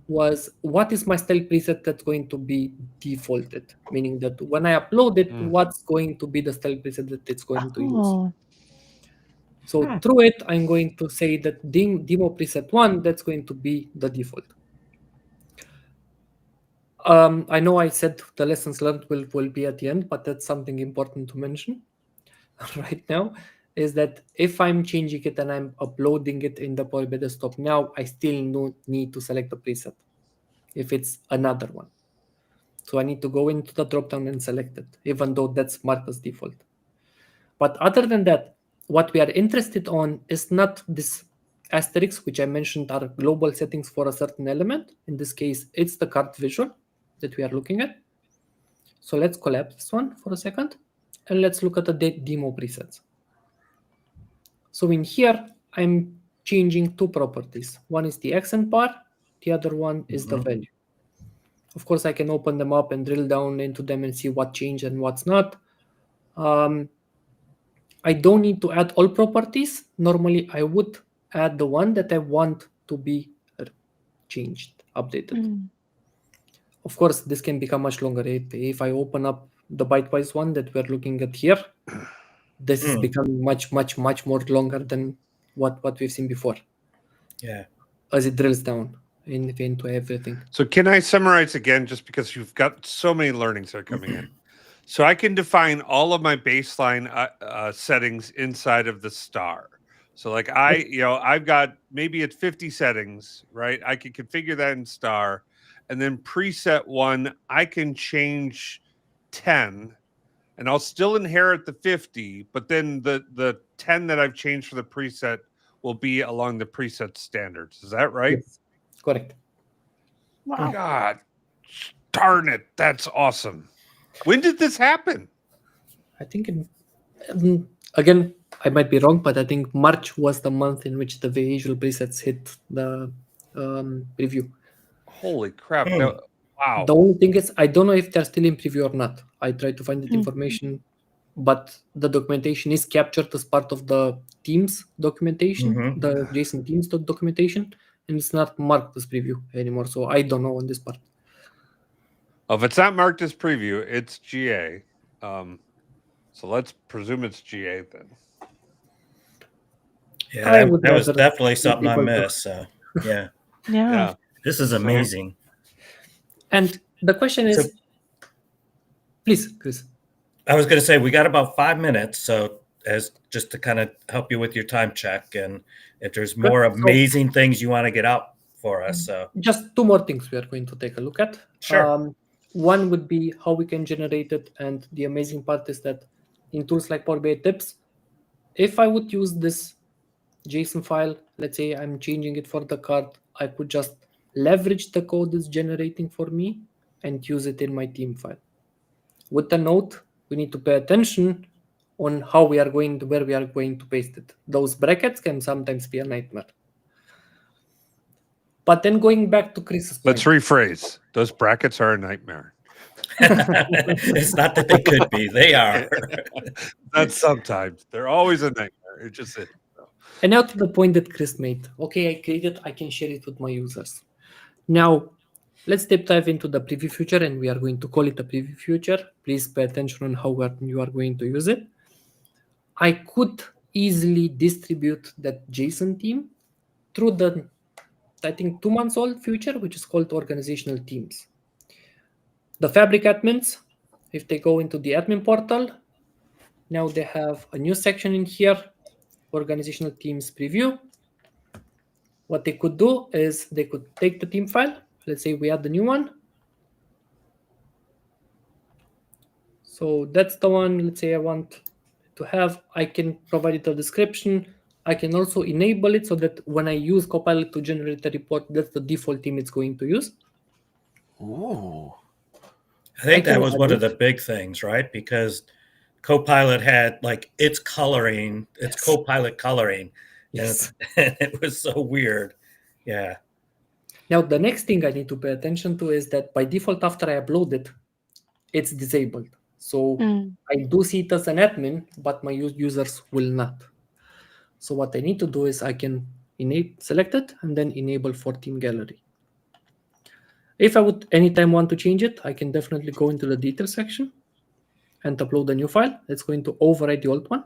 was what is my style preset that's going to be defaulted, meaning that when I upload it, what's going to be the style preset that it's going to use. So through it, I'm going to say that demo preset 1, that's going to be the default. I know I said the lessons learned will be at the end, but that's something important to mention right now, is that if I'm changing it and I'm uploading it in the Power BI desktop now, I still need to select the preset if it's another one. So I need to go into the dropdown and select it, even though that's marked as default. But other than that, what we are interested on is not this asterisk, which I mentioned are global settings for a certain element. In this case, it's the cart visual that we are looking at. So let's collapse this one for a second, and let's look at the demo presets. So in here, I'm changing 2 properties. One is the accent bar, the other one is the value. Of course, I can open them up and drill down into them and see what changed and what's not. I don't need to add all properties. Normally, I would add the one that I want to be changed, updated. Of course, this can become much longer. If I open up the byte-wise one that we're looking at here, this is becoming much more longer than what we've seen before. Yeah. As it drills down into everything. So can I summarize again, just because you've got so many learnings that are coming in? So I can define all of my baseline settings inside of the star. So like I've got, maybe it's 50 settings, right? I can configure that in star, and then preset one, I can change 10, and I'll still inherit the 50, but then the 10 that I've changed for the preset will be along the preset standards. Is that right? Yes, correct. Wow. God darn it. That's awesome. When did this happen? I think again, I might be wrong, but I think March was the month in which the visual presets hit the preview. Holy crap. Hmm. Wow. The only thing is, I don't know if they're still in preview or not. I tried to find that Hmm. information, but the documentation is captured as part of the Teams documentation, Mhm. the JSON Teams documentation, and it's not marked as preview anymore. So I don't know on this part. If it's not marked as preview, it's GA. So let's presume it's GA then. Yeah, I would that was rather definitely be something I able to- missed. So yeah, Yeah. this is amazing. And the question is, So- please, Chris. I was going to say we got about 5 minutes, so as just to kind of help you with your time check, and if there's more Good. So- amazing things you want to get out for us. So Just two more things we are going to take a look at. Sure. One would be how we can generate it, and the amazing part is that in tools like Power BI Tips, if I would use this JSON file, let's say I'm changing it for the card, I could just leverage the code it's generating for me and use it in my team file. With the note, we need to pay attention on how we are going to, where we are going to paste it. Those brackets can sometimes be a nightmare. But then going back to Chris's point. Let's rephrase. Those brackets are a nightmare. it's not that they could be; they are. Not sometimes. They're always a nightmare. It just is. And now to the point that Chris made. Okay, I created, I can share it with my users. Now, let's deep dive into the preview feature, and we are going to call it a preview feature. Please pay attention on how you are going to use it. I could easily distribute that JSON theme through the, I think, 2 months old feature, which is called organizational teams. The Fabric admins, if they go into the admin portal, now they have a new section in here, organizational teams preview. What they could do is they could take the theme file. Let's say we add the new one. So that's the one, let's say I want to have, I can provide it a description. I can also enable it so that when I use Copilot to generate a report, that's the default theme it's going to use. Ooh. I think I that can was add one of it. the big things, right? Because Copilot had like its coloring, its Yes. Copilot coloring, Yes. and it was so weird. Yeah. Now, the next thing I need to pay attention to is that by default, after I upload it, it's disabled. So I do see it as an admin, but my users will not. So what I need to do is I can select it and then enable for theme gallery. If I would anytime want to change it, I can definitely go into the details section and upload a new file. It's going to override the old one.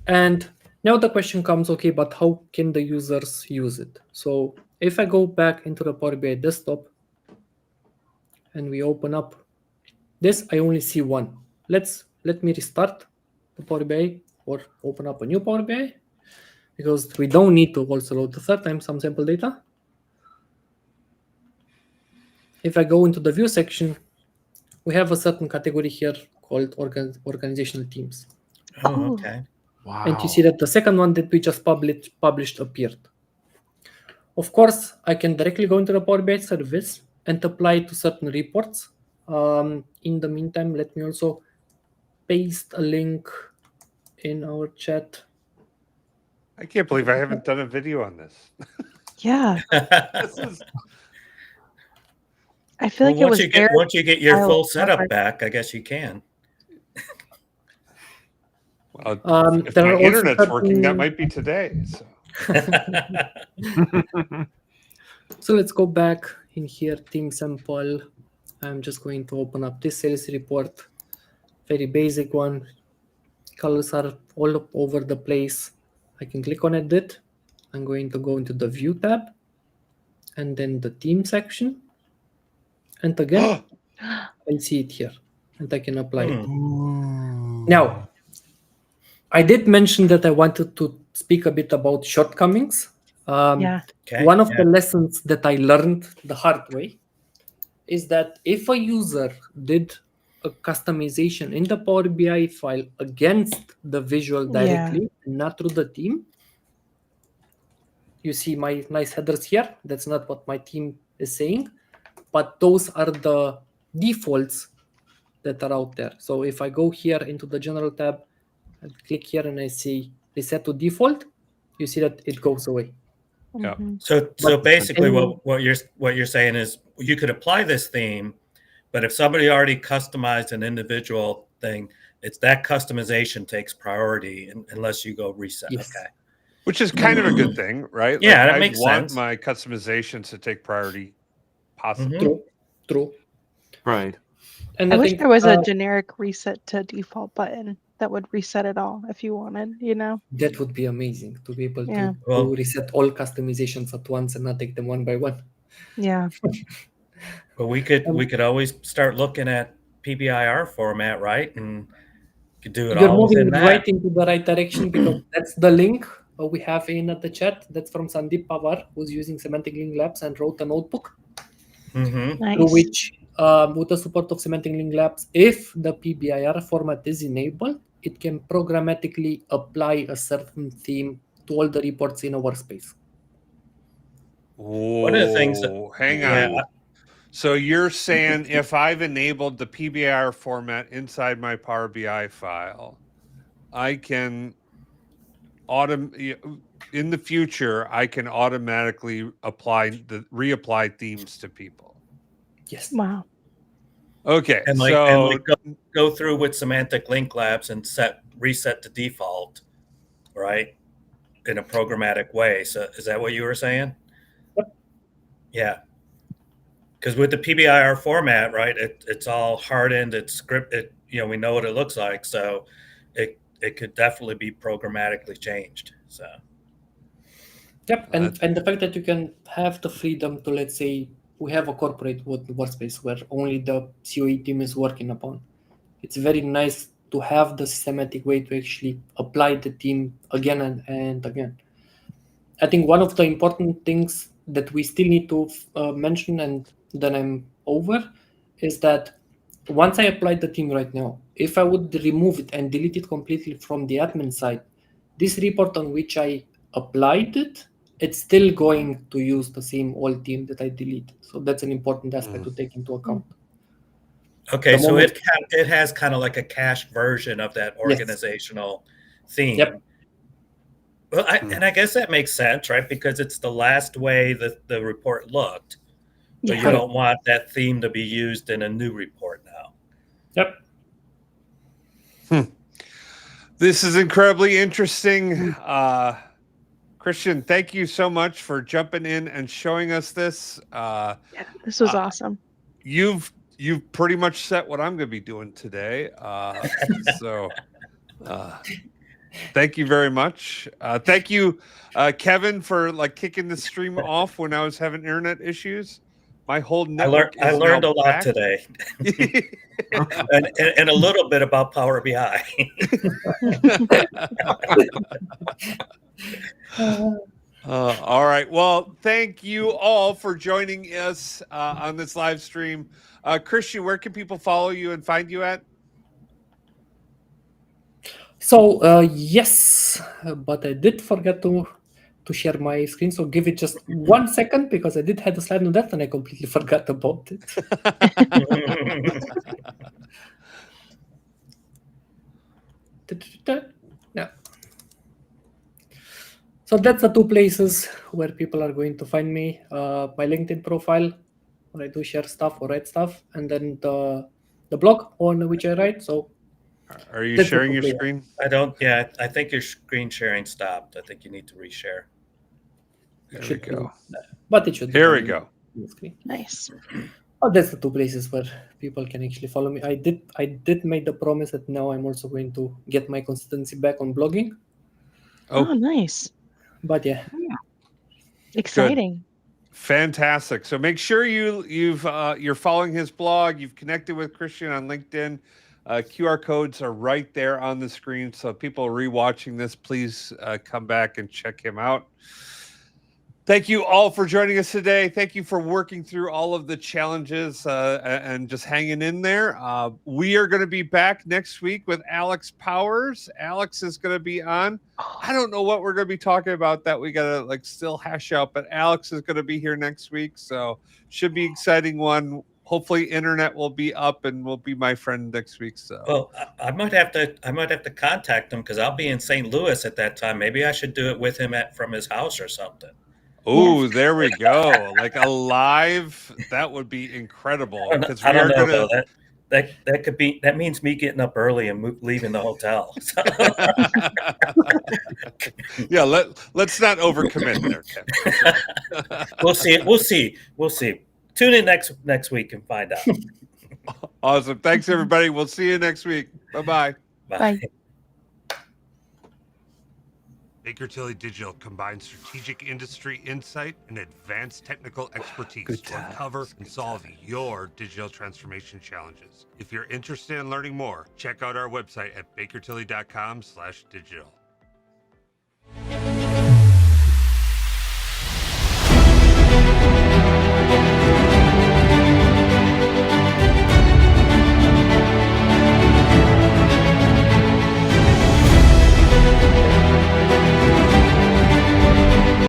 And now the question comes, okay, but how can the users use it? So if I go back into the Power BI desktop and we open up this, I only see one. Let me restart the Power BI or open up a new Power BI, because we don't need to also load the third time some sample data. If I go into the view section, we have a certain category here called organizational teams. Oh, okay. Wow. And you see that the second one that we just published appeared. Of course, I can directly go into the Power BI service and apply it to certain reports. In the meantime, let me also paste a link in our chat. I can't believe I haven't done a video on this. Yeah. This is I feel like it was there. Once you get your while- full setup back, I guess you can. well, if there my are also internet's working, that certain- might be today. So. So let's go back in here, team sample. I'm just going to open up this sales report. Very basic one. Colors are all over the place. I can click on edit. I'm going to go into the view tab and then the team section. and again, I'll see it here, and I can apply it. Now, I did mention that I wanted to speak a bit about shortcomings. Yeah. Okay. One of the lessons that I learned the hard way is that if a user did a customization in the Power BI file against the visual directly, and not through the theme, you see my nice headers here. That's not what my team is saying, but those are the defaults that are out there. So if I go here into the general tab and click here and I say reset to default, you see that it goes away. Yeah. Mhm. So basically, any- what you're saying is you could apply this theme, but if somebody already customized an individual thing, it's that customization takes priority unless you go reset. Yes. Okay. Which is kind of a good thing, right? Yeah, that I makes want sense. my customizations to take priority, possibly. Mhm. True. Right. And I wish think, there was a generic reset to default button that would reset it all if you wanted, you know? that would be amazing to be able Yeah. to Well- reset all customizations at once and not take them one by one. Yeah. But we could always start looking at PBIR format, right? And could do it You're all moving within that. right into the right direction because that's the link we have in the chat. That's from Sandeep Pawar, who's using Semantic Link Labs and wrote a notebook Mm-hmm. Nice. through which, with the support of Semantic Link Labs, if the PBIR format is enabled, it can programmatically apply a certain theme to all the reports in a workspace. One of the things that- Hang Yeah, on. So you're saying if I've enabled the PBR format inside my Power BI file, I can in the future I can automatically reapply themes to people. Yes. Wow. Okay, and so go through with Semantic Link Labs and reset to default, right? In a programmatic way. So is that what you were saying? Yep. Yeah. Because with the PBIR format, right, it's all hardened, it's scripted, we know what it looks like. So it could definitely be programmatically changed. So Yep, and the fact that you can have the freedom to, let's say, we have a corporate workspace where only the COE team is working upon. It's very nice to have the systematic way to actually apply the theme again and again. I think one of the important things that we still need to mention, and then I'm over, is that once I apply the theme right now, if I would remove it and delete it completely from the admin side, this report on which I applied it, it's still going to use the same old theme that I deleted. So that's an important aspect to take into account. okay, The so moment- it has kind of like a cached version of that organizational theme. Yep. Well, I guess that makes sense, right? Because it's the last way that the report looked. But Yeah. you don't want that theme to be used in a new report now. Yep. this is incredibly interesting. Christian, thank you so much for jumping in and showing us this. Yeah, this was awesome. You've pretty much set what I'm going to be doing today. So thank you very much. Thank you, Kevin, for kicking the stream off when I was having internet issues. My whole network I learned a lot back. today, and a little bit about Power BI. All right. Well, thank you all for joining us on this live stream. Christian, where can people follow you and find you at? So yes, but I did forget to share my screen. So give it just 1 second because I did have a slide on that and I completely forgot about it. Yeah. So that's the two places where people are going to find me. My LinkedIn profile, where I do share stuff or write stuff, and then the blog on which I write. So are you that's sharing the your two screen? I don't. Yeah, I think your screen sharing stopped. I think you need to reshare. There we should be go. there. But it should be Here on we go. the screen. Nice. Oh, that's the two places where people can actually follow me. I did make the promise that now I'm also going to get my consistency back on blogging. Oh, nice. But yeah, Exciting. Fantastic. So make sure you're following his blog. You've connected with Cristian on LinkedIn. QR codes are right there on the screen. So people rewatching this, please come back and check him out. Thank you all for joining us today. Thank you for working through all of the challenges and just hanging in there. We are going to be back next week with Alex Powers. Alex is going to be on. I don't know what we're going to be talking about that we got to still hash out, but Alex is going to be here next week. So should be exciting one. Hopefully internet will be up and will be my friend next week. So well, I might have to contact him because I'll be in St. Louis at that time. Maybe I should do it with him from his house or something. oh, there we go. Like a live, that would be incredible. I don't know though. That could be, that means me getting up early and leaving the hotel. So. Yeah, let's not overcommit there, Kevin. We'll see. Tune in next week and find out. Awesome. Thanks everybody. We'll see you next week. Bye-bye. Bye. Baker Tilly Digital combines strategic industry insight and advanced technical expertise to uncover and solve your digital transformation challenges. If you're interested in learning more, check out our website at bakertilly.com/digital.